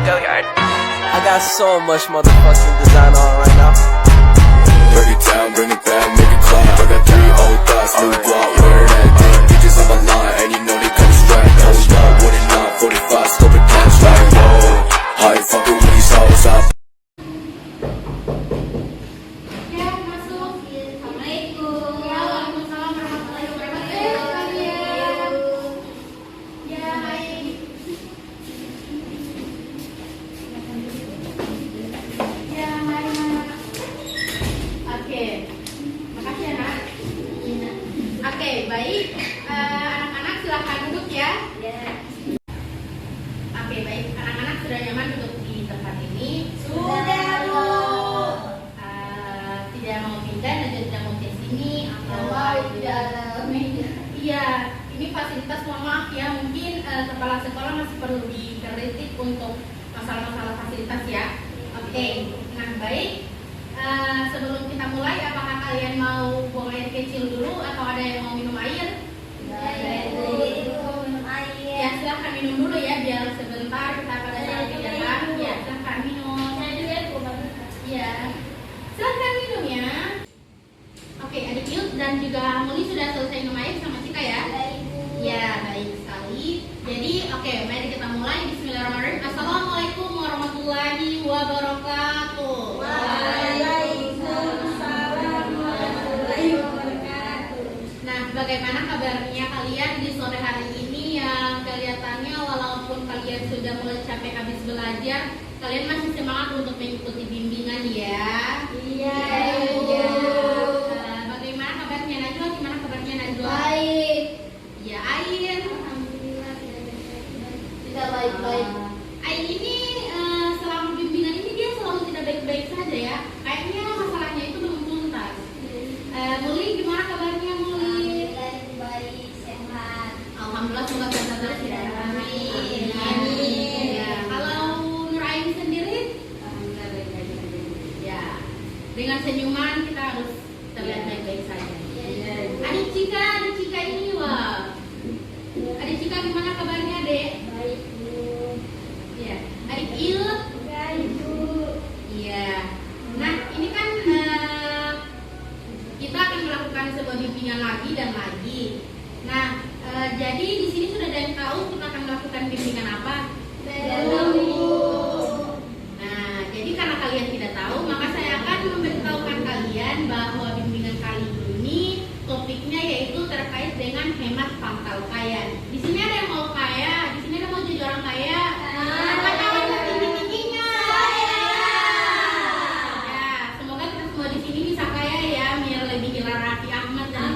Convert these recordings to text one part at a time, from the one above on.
I got so much motherfucking design on right now. Break it down, bring it back, make it clap. I got 3 old thoughts, new guap, where that thing. Bitches on my line, and you know they come strapped. Hold up, what it not, 45, scope it cash like whoa. How you fucking with these hoes up? Baik, anak-anak silahkan duduk ya. Oke, baik, anak-anak sudah nyaman duduk di tempat ini? Sudah, Bu. Tidak mau pindah dan tidak mau ke sini atau tidak ada meja? Iya, ini fasilitas, mohon maaf ya, mungkin kepala sekolah masih perlu dikritik untuk masalah-masalah fasilitas ya. Oke, nah baik. Sebelum kita mulai, apakah kalian mau buang air kecil dulu atau ada yang mau minum air? Ya, silahkan minum dulu ya, biar sebentar kita pada saat kegiatan. Ya, silahkan minum. Ya, silahkan minum ya. Oke, adik Yud dan juga Muli sudah selesai minum air sama Cika ya? Ya, baik sekali. Jadi, oke, mari kita mulai. Bismillahirrahmanirrahim. Assalamualaikum warahmatullahi wabarakatuh. Bagaimana kabarnya kalian di sore hari ini yang kelihatannya walaupun kalian sudah mulai capek habis belajar, kalian masih semangat untuk mengikuti bimbingan ya? Iya. Bagaimana kabarnya Najwa? Gimana kabarnya Najwa? Baik. Ya, Ain. Alhamdulillah tidak baik-baik. Ain ini selama bimbingan ini dia selalu tidak baik-baik saja ya. Kayaknya masalahnya itu belum tuntas. Muli, gimana kabarnya Muli? Alhamdulillah, semoga sehat terus ya. Amin. Ya, kalau Nuraini sendiri, alhamdulillah baik-baik saja. Ya, dengan senyuman kita harus terlihat baik-baik saja. Adik Cika ini wah. Adik Cika gimana kabarnya, Dek? Baik, Bu. Ya, adik Il? Baik, Bu. Iya. Nah, ini kan kita akan melakukan sebuah bimbingan lagi dan lagi. Nah, jadi di sini sudah ada yang tahu kita akan melakukan bimbingan apa? Belum. Nah, jadi karena kalian tidak tahu, maka saya akan memberitahukan kalian bahwa bimbingan kali ini topiknya yaitu terkait dengan hemat pangkal kaya. Di sini ada yang mau kaya, di sini ada yang mau jadi orang kaya. Apa kawan tinggi-tingginya? Ya, semoga kita semua di sini bisa kaya ya, biar lebih hilang Raffi Ahmad dan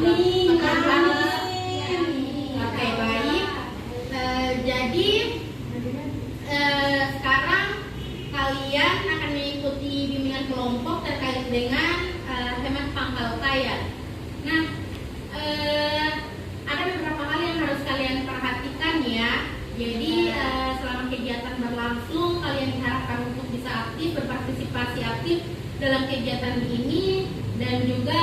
sekarang kalian akan mengikuti bimbingan kelompok terkait dengan hemat pangkal kaya. Nah, ada beberapa hal yang harus kalian perhatikan ya. Jadi selama kegiatan berlangsung, kalian diharapkan untuk bisa aktif, berpartisipasi aktif dalam kegiatan ini, dan juga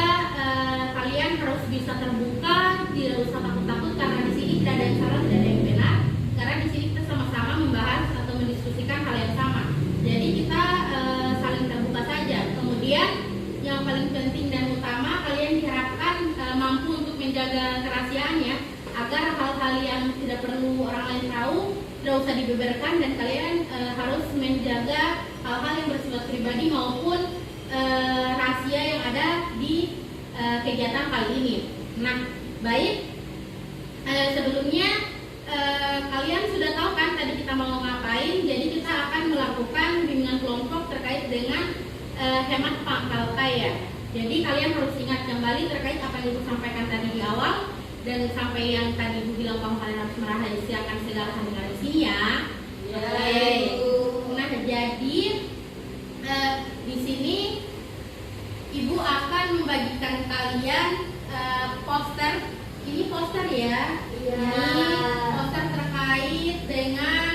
kalian harus bisa terbuka, tidak usah takut-takut karena di sini tidak ada yang salah, tidak ada yang benar. Karena di sini kita sama-sama membahas atau mendiskusikan hal yang sama. Jadi kita saling terbuka saja. Kemudian yang paling penting dan utama, kalian diharapkan mampu untuk menjaga kerahasiaannya agar hal-hal yang tidak perlu orang lain tahu tidak usah dibeberkan, dan kalian harus menjaga hal-hal yang bersifat pribadi maupun rahasia yang ada di kegiatan kali ini. Nah, baik. Sebelumnya kalian sudah tahu kan tadi kita mau ngapain. Jadi kita akan melakukan bimbingan kelompok terkait dengan hemat pangkal kaya. Jadi kalian harus ingat kembali terkait apa yang Ibu sampaikan tadi di awal, dan sampai yang tadi Ibu bilang bahwa kalian harus merahasiakan segala hal yang ada di sini ya. Nah, jadi di sini Ibu akan membagikan kalian poster. Ini poster ya. Ini poster terkait dengan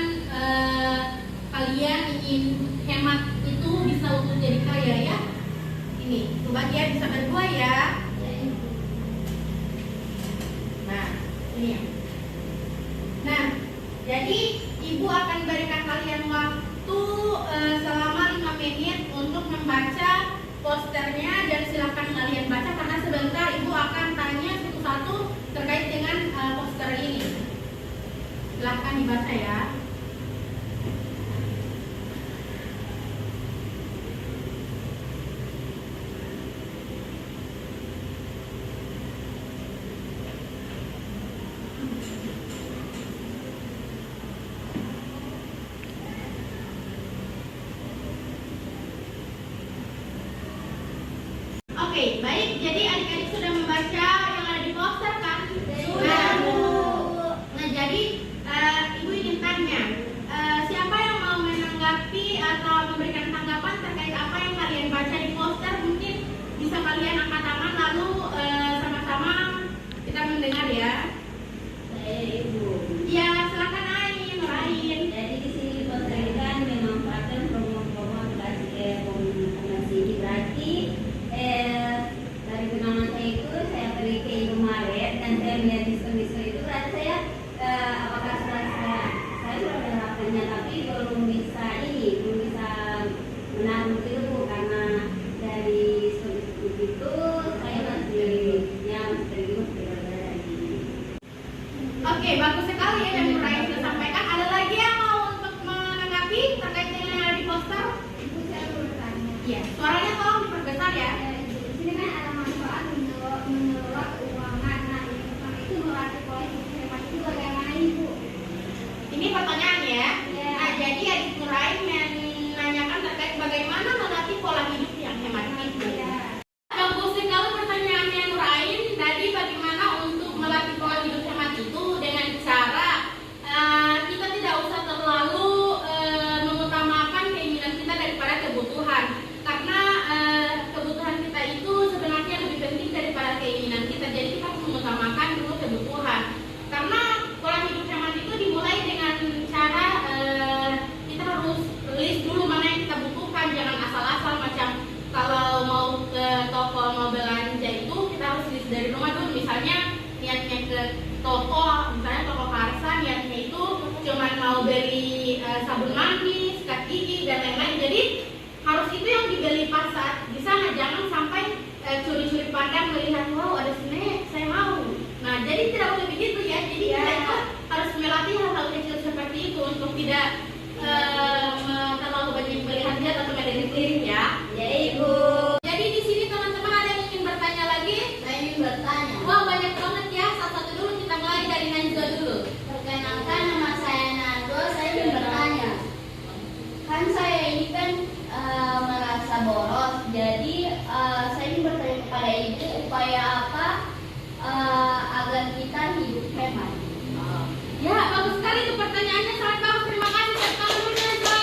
kalian ingin hemat itu bisa untuk jadi kaya ya. Ini, coba dia bisa berdua ya. Nah, ini ya. Nah, Jadi ibu akan berikan kalian waktu selama 5 menit untuk membaca posternya, dan silahkan kalian baca karena sebentar ibu akan tanya satu-satu terkait dengan poster ini. Silahkan dibaca ya. Oke, baik. Jadi adik-adik sudah membaca yang ada di poster kan? Sudah. Nah, jadi ibu ingin tanya, siapa yang mau menanggapi atau memberikan tanggapan terkait apa yang kalian baca di poster? Mungkin bisa kalian angkat tangan lalu sama-sama kita mendengar ya. Saya Ibu. Ya, silakan Ain, Nurain. Jadi di sini diposterkan memanfaatkan promo-promo aplikasi ini, berarti dari pengalaman saya itu saya pergi ke Indomaret dan saya melihat diskon-diskon itu, berarti saya apakah saya sudah menerapkannya, tapi belum bisa menahan itu karena dari diskon itu saya masih tergiur lagi. Oke, bagus sekali ya yang Nurain sudah sampaikan. Ada lagi yang mau untuk menanggapi terkait dengan yang ada di poster? Ibu, saya mau bertanya. Iya, suaranya tolong diperbesar ya. Di sini kan ada manfaat mengelola keuangan. Nah, itu melatih pola hidup hemat itu bagaimana Ibu? Ini pertanyaannya. Ya. Nah, jadi adik Nurain menanyakan terkait bagaimana melatih pola hidup yang hemat itu. Ya. Bagus sekali pertanyaannya Nurain. Tadi bagaimana untuk melatih pola hidup hemat itu dengan cara kita tidak usah terlalu mengutamakan keinginan kita daripada kebutuhan. Karena kebutuhan kita itu sebenarnya lebih penting daripada keinginan kita. Jadi kita harus mengutamakan dulu kebutuhan. Karena pola hidup hemat itu dimulai dengan cara kita harus list dulu mana yang kita butuhkan. Jangan asal-asal, macam kalau mau ke toko mau belanja itu kita harus list dari rumah dulu. Misalnya niatnya ke toko, misalnya toko Karsa, niatnya itu cuma mau beli sabun mandi, sikat gigi dan lain-lain. Jadi harus itu yang dibeli pas saat di sana, jangan sampai curi-curi pandang melihat wow ada snack saya mau. Nah, jadi tidak boleh begitu ya. Jadi kita itu harus melatih hal-hal kecil seperti itu untuk tidak terlalu banyak melihat-lihat atau melirik-lirik ya. Ya Ibu. Jadi di sini teman-teman ada yang ingin bertanya lagi? Saya ingin bertanya. Wah, banyak banget ya. Satu-satu dulu, kita mulai dari Najwa dulu. Perkenalkan, nama saya Nado. Saya ingin bertanya. Kan saya ini kan merasa boros. Jadi saya ingin bertanya kepada Ibu, upaya apa agar kita hidup hemat? Ya, bagus sekali itu pertanyaannya, sangat bagus. Terima kasih. Tepuk tangan dulu, Najwa.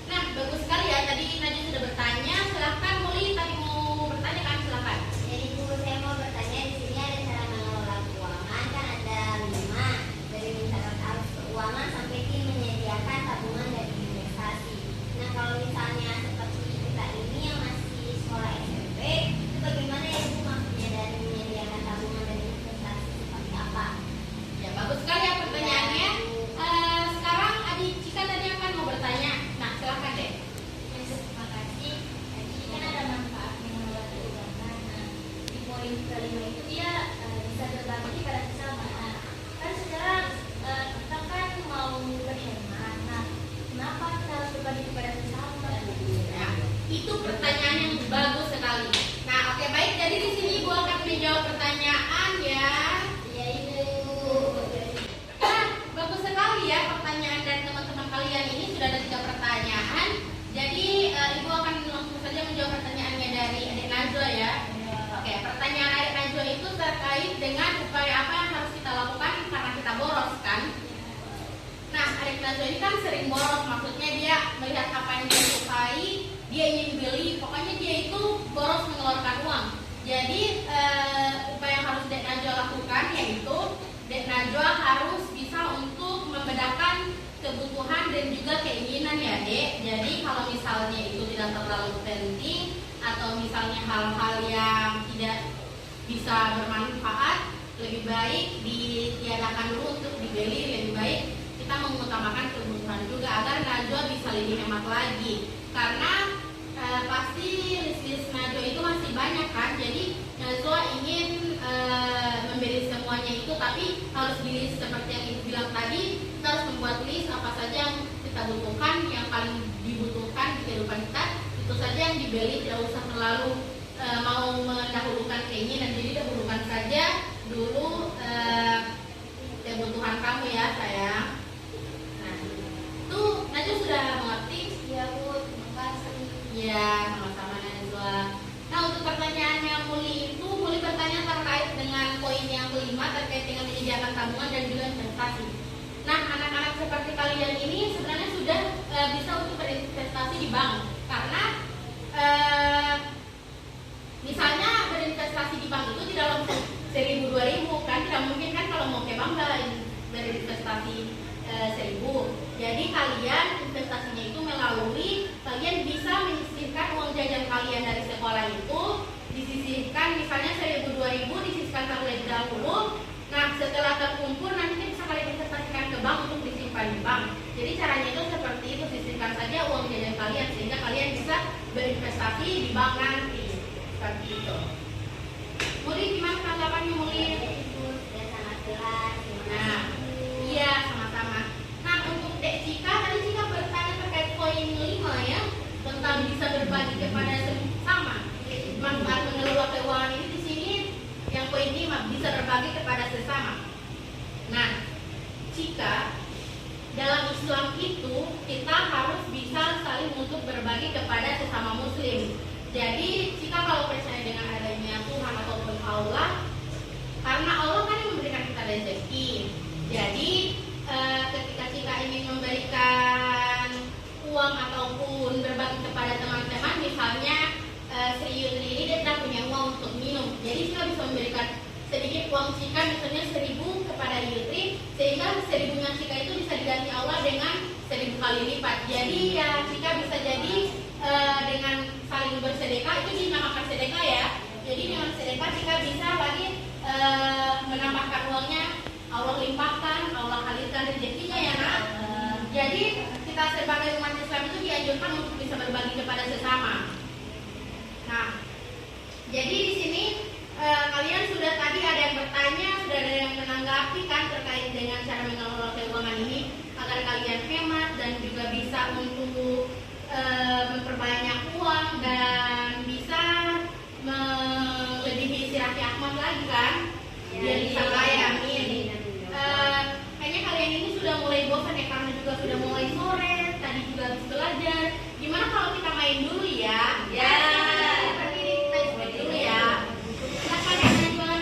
Nah, bagus sekali ya. Tadi Najwa sudah bertanya. Silahkan Muli, tadi mau bertanya kan? Silahkan. Jadi Bu, saya mau bertanya, di sini ada cara mengelola keuangan, kan ada 5, dari mencatat arus keuangan sampai ke menyediakan tabungan dan investasi. Nah, kalau misalnya seperti kita ini yang masih sekolah SMP, itu bagaimana ya Bu maksudnya dari menyediakan tabungan dan investasi seperti apa? Ya, bagus sekali ya pertanyaannya. Sekarang Adik Cika tadi akan mau bertanya. Nah, silahkan deh. Terima kasih. Jadi kan ada manfaat mengelola keuangan. Nah, di poin kelima itu dia bisa berbagi pada sesama. Nah, kan sekarang kita kan mau berhemat. Nah, kenapa kita harus berbagi kepada sesama? Ya, itu pertanyaan yang bagus sekali. Nah, oke baik. Jadi di sini Ibu akan menjawab pertanyaan ya. Ya itu. Nah, bagus sekali ya pertanyaan dari teman-teman kalian ini. Sudah ada 3 pertanyaan. Jadi Ibu akan langsung saja menjawab pertanyaannya dari Adik Najwa ya. Oke, pertanyaan Adik Najwa itu terkait dengan upaya apa yang harus kita lakukan karena kita boros kan? Nah, Adik Najwa ini kan sering boros, maksudnya dia melihat apa yang dia sukai, dia ingin beli, pokoknya dia itu boros mengeluarkan uang. Jadi upaya yang harus Dek Najwa lakukan yaitu Dek Najwa harus bisa untuk membedakan kebutuhan dan juga keinginan ya Dek. Jadi kalau misalnya itu tidak terlalu penting atau misalnya hal-hal yang tidak bisa bermanfaat, lebih baik ditiadakan dulu untuk dibeli. Lebih baik kita kita mengutamakan kebutuhan juga agar Najwa bisa lebih hemat lagi, karena pasti list Najwa itu masih banyak kan. Jadi Najwa ingin membeli semuanya itu, tapi harus di list seperti yang Ibu bilang tadi. Kita harus membuat list apa saja yang kita butuhkan, yang paling dibutuhkan di kehidupan kita, itu saja yang dibeli. Tidak usah terlalu mau mendahulukan keinginan, jadi dahulukan saja dulu kebutuhan kamu ya sayang. Nah, itu Najwa sudah mengerti? Ya Bu, terima kasih. Ya, sama-sama Najwa. Nah, untuk pertanyaannya Muli bertanya terkait dengan poin yang kelima terkait dengan menyediakan tabungan dan juga investasi. Nah, anak-anak seperti kalian ini sebenarnya sudah bisa untuk berinvestasi di bank, karena misalnya berinvestasi di bank itu tidak langsung 1.000-2.000 kan, tidak mungkin kan kalau mau ke bank berinvestasi 1.000. Jadi kalian investasinya itu melalui kalian bisa menyisihkan uang jajan kalian dari sekolah itu, disisihkan misalnya 1.000-2.000 disisihkan terlebih dahulu. Nah, setelah terkumpul nanti bisa kalian investasikan ke bank untuk disimpan di bank. Jadi caranya itu seperti itu, sisihkan saja uang jajan kalian sehingga kalian bisa berinvestasi di bank nanti. Seperti itu. Muli, gimana tanggapannya Muli? Sudah sangat jelas. Nah, iya sama-sama. Nah, untuk Dek Cika, tadi Cika bertanya terkait poin 5 ya, tentang bisa berbagi kepada sesama. Manfaat mengelola keuangan ini di sini yang poin 5 bisa berbagi kepada sesama. Nah, Cika, dalam Islam itu kita harus bisa saling untuk berbagi kepada sesama muslim. Jadi jika kalau percaya dengan adanya Tuhan ataupun Allah, karena Allah kan yang memberikan kita rezeki. Jadi ketika kita ingin memberikan uang ataupun berbagi kepada teman-teman, misalnya Sri Yutri ini dia tidak punya uang untuk minum, jadi kita bisa memberikan sedikit uang Cika, misalnya 1.000 kepada Yutri, sehingga 1.000-nya Cika itu bisa diganti Allah dengan 1.000 kali lipat. Jadi ya Cika bisa jadi dengan saling bersedekah, itu dinamakan sedekah ya. Jadi dengan sedekah Cika bisa lagi menambahkan uangnya, Allah limpahkan, Allah alirkan rezekinya ya nak. Jadi kita sebagai umat Islam itu dianjurkan untuk bisa berbagi kepada sesama. Nah, jadi di sini kalian sudah tadi ada yang bertanya, sudah ada yang menanggapi kan terkait dengan cara mengelola keuangan ini agar kalian hemat dan juga bisa untuk memperbanyak uang dan bisa melebihi si Raffi Ahmad lagi kan, biar bisa kaya. Amin. Kayaknya kalian ini sudah mulai bosan ya, karena juga sudah mulai sore, tadi juga habis belajar. Gimana kalau kita main dulu ya? Ya. Seperti ini kita main dulu ya. Silakan ya Najwa.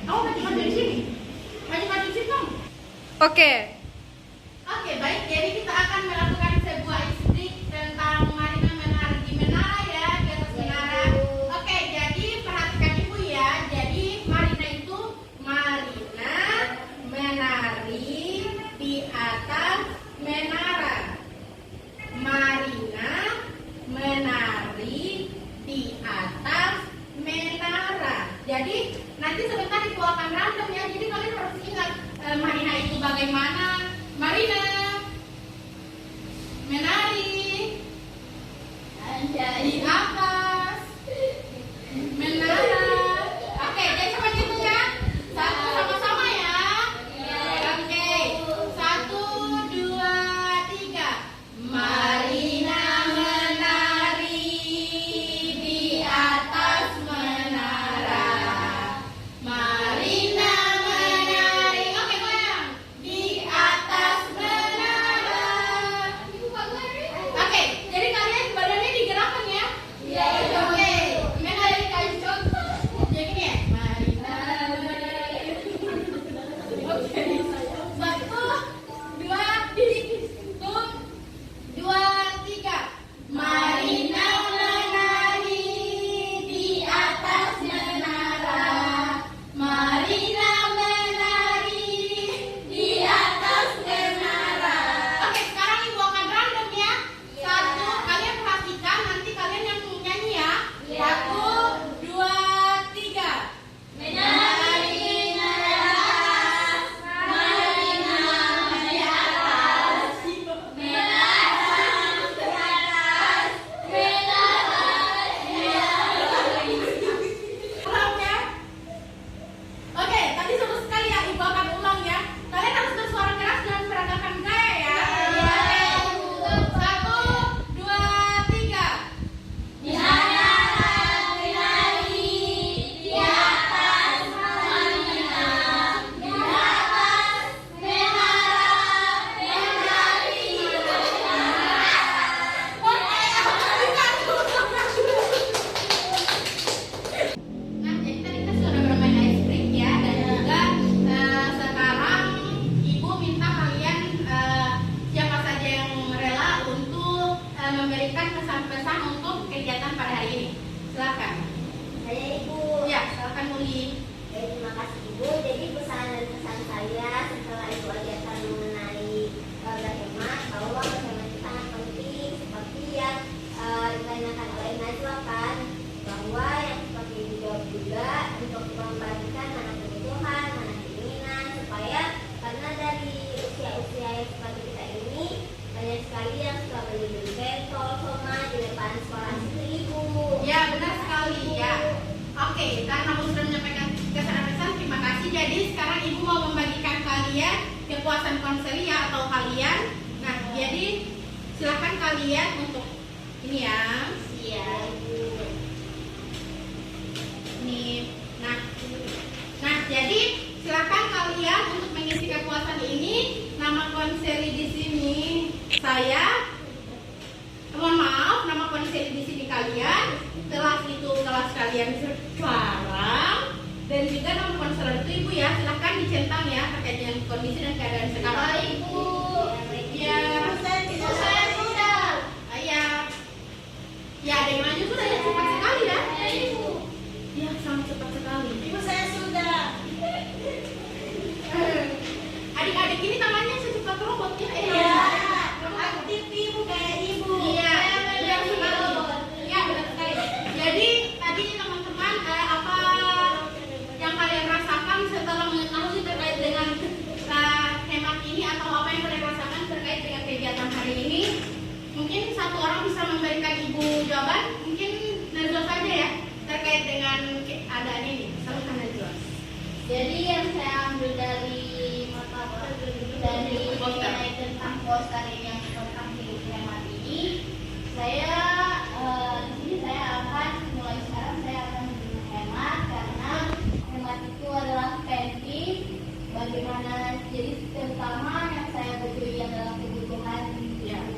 Oh, maju di sini. Maju di sini dong. Oke. Oke, baik. Jadi kita akan melakukan sebuah istrik tentang Marina menari di menara ya, di atas menara. Oke, jadi perhatikan Ibu ya. Jadi Marina itu Marina menari di atas menara. Marina menari di atas menara. Jadi nanti sebentar itu akan random ya. Jadi kalian harus ingat Marina itu bagaimana. Marina menari di atas menara. Oke, jadi seperti itu ya. Satu sama-sama ya. Oke, 1, 2, 3. Marina menari di atas menara. Marina menari. Oke, goyang. Di atas menara. Oke, jadi kalian badannya digerakkan ya. jadi sekarang ibu mau membagikan kalian kepuasan konselia atau kalian. Nah, jadi silakan kalian untuk ini ya. Iya, Ibu. Nih, nah jadi silakan kalian untuk mengisi kepuasan ini. Nama konseli di sini saya. Mohon maaf, nama konseli di sini kalian. Kelas itu kelas kalian sekarang. Dan juga nama konselor itu ibu ya. Silakan dicentang ya terkait dengan kondisi dan keadaan sekarang. Oh, Ibu. Ya. Saya sudah. Ya. Ya, ada yang maju sudah ya, cepat sekali ya. Ya, Ibu. Ya, sangat cepat sekali. Ibu saya sudah. Adik-adik ini tangannya secepat robot ya. Iya. Aktif ibu kayak ibu. Iya, benar sekali. Ya, benar sekali. Jadi tadi teman-teman apa yang kalian rasakan setelah mengetahui terkait dengan hemat ini atau apa yang kalian rasakan terkait dengan kegiatan hari ini? Mungkin satu orang bisa memberikan ibu jawaban. Mungkin Najwa saja ya terkait dengan keadaan ini. Silakan Najwa. Jadi yang saya ambil dari nilai tentang poster yang tentang hidup hemat ini, saya di sini saya akan mulai sekarang saya akan hemat karena hemat itu adalah penting. Bagaimana jadi terutama yang saya berdiri adalah kebutuhan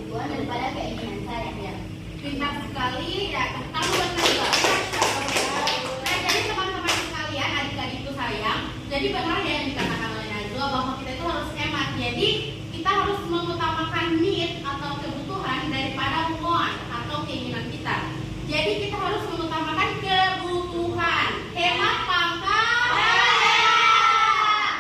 daripada keinginan saya ya. Pintar sekali ya. Kamu benar. Nah, jadi teman-teman sekalian, adik-adikku sayang, jadi benar ya yang dikatakan oleh Najwa bahwa kita itu harus hemat. Jadi kita harus mengutamakan need atau kebutuhan daripada want atau keinginan kita. Jadi kita harus mengutamakan kebutuhan. Hemat pangkat.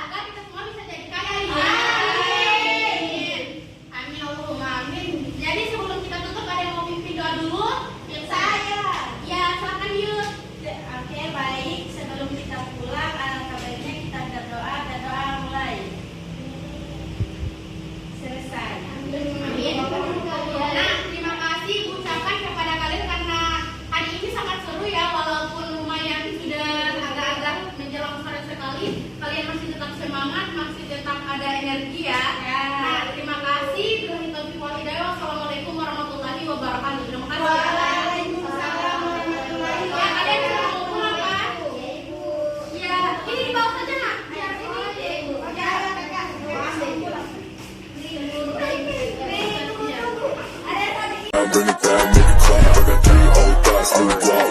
Semoga kita semua bisa jadi kaya ya. Amin. Amin Allahumma amin. Jadi sebelum kita tutup ada yang mau pimpin doa dulu? Yang saya. Ya, silakan yuk. Oke, baik. Sebelum kita pulang, alangkah baiknya kita berdoa. Berdoa mulai. Selesai. Amin. Nah, terima kasih ucapkan kepada kalian karena hari ini sangat seru ya, walaupun lumayan sudah agak-agak menjelang sore sekali, kalian masih tetap semangat, masih tetap ada energi ya. Nah, terima kasih. Billahi taufiq wal hidayah. Wassalamualaikum warahmatullahi wabarakatuh. Terima kasih. Waalaikumsalam warahmatullahi Ya, kalian sudah mau pulang kan? Ya, Ibu. Ya, ini dibawa saja nak. Ya, sini. Ya, kakak. Bring it down, make it clap. I got 3 old thoughts, new block.